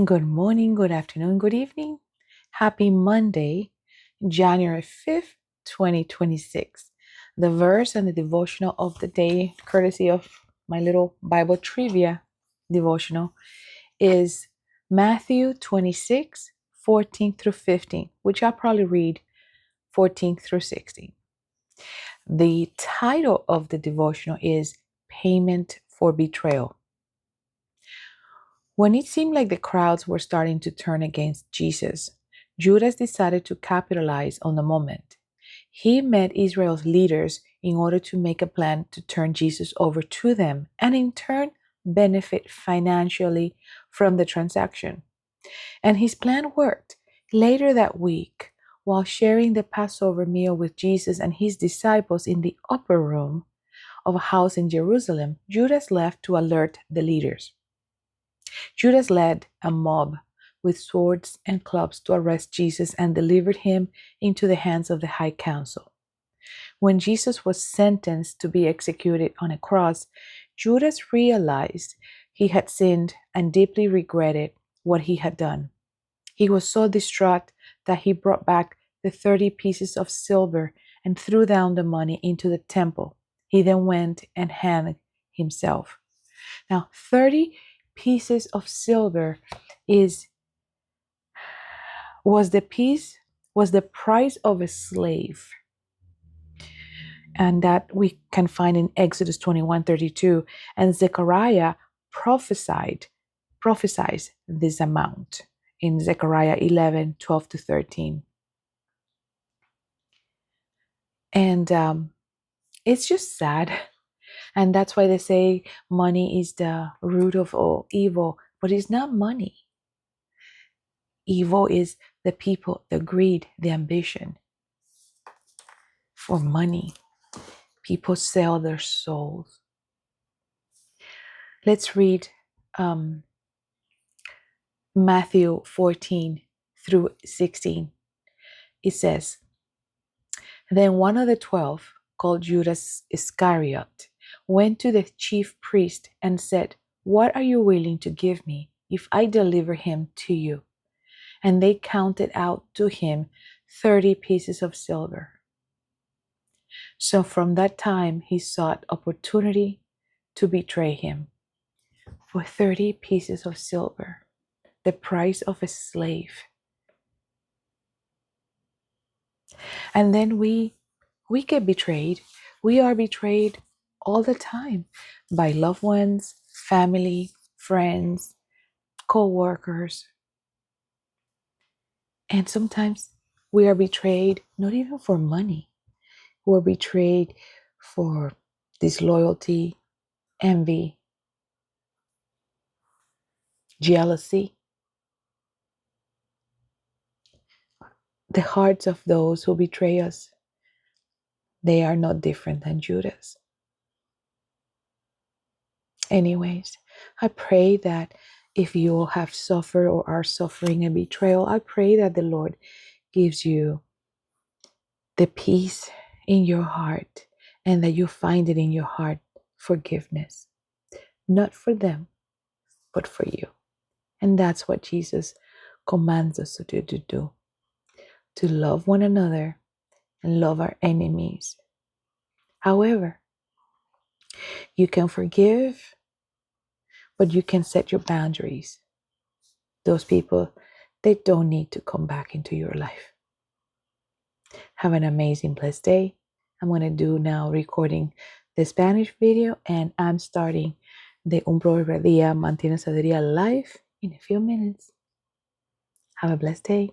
Good morning, good afternoon, good evening. Happy Monday, January 5th, 2026. The verse and the devotional of the day, courtesy of my little Bible trivia devotional, is Matthew 26, 14 through 15, which I'll probably read 14 through 16. The title of the devotional is Payment for Betrayal. When it seemed like the crowds were starting to turn against Jesus, Judas decided to capitalize on the moment. He met Israel's leaders in order to make a plan to turn Jesus over to them and in turn benefit financially from the transaction. And his plan worked. Later that week, while sharing the Passover meal with Jesus and his disciples in the upper room of a house in Jerusalem, Judas left to alert the leaders. Judas led a mob with swords and clubs to arrest Jesus and delivered him into the hands of the high council. When Jesus was sentenced to be executed on a cross, Judas realized he had sinned and deeply regretted what he had done. He was so distraught that he brought back the 30 pieces of silver and threw down the money into the temple. He then went and hanged himself. Now, 30 pieces of silver was the price of a slave, and that we can find in Exodus 21:32. And Zechariah prophesies this amount in Zechariah 11:12 to 13. And it's just sad. And that's why they say money is the root of all evil, but it's not money. Evil is the people, the greed, the ambition for money. People sell their souls. Let's read Matthew 14 through 16. It says, Then one of the 12, called Judas Iscariot, went to the chief priest and said, What are you willing to give me if I deliver him to you? And they counted out to him 30 pieces of silver. So from that time he sought opportunity to betray him for 30 pieces of silver, the price of a slave. And then we get betrayed. We are betrayed all the time by loved ones, family, friends, co-workers. And sometimes we are betrayed not even for money. We're betrayed for disloyalty, envy, jealousy. The hearts of those who betray us, they are not different than Judas. Anyways, I pray that if you have suffered or are suffering a betrayal, I pray that the Lord gives you the peace in your heart and that you find it in your heart forgiveness, not for them, but for you. And that's what Jesus commands us to do, to love one another and love our enemies. However, you can forgive, but you can set your boundaries. Those people, they don't need to come back into your life. Have an amazing, blessed day. I'm going to do now recording the Spanish video, and I'm starting the Un Proverbio al Día Mantiene Sabiduría live in a few minutes. Have a blessed day.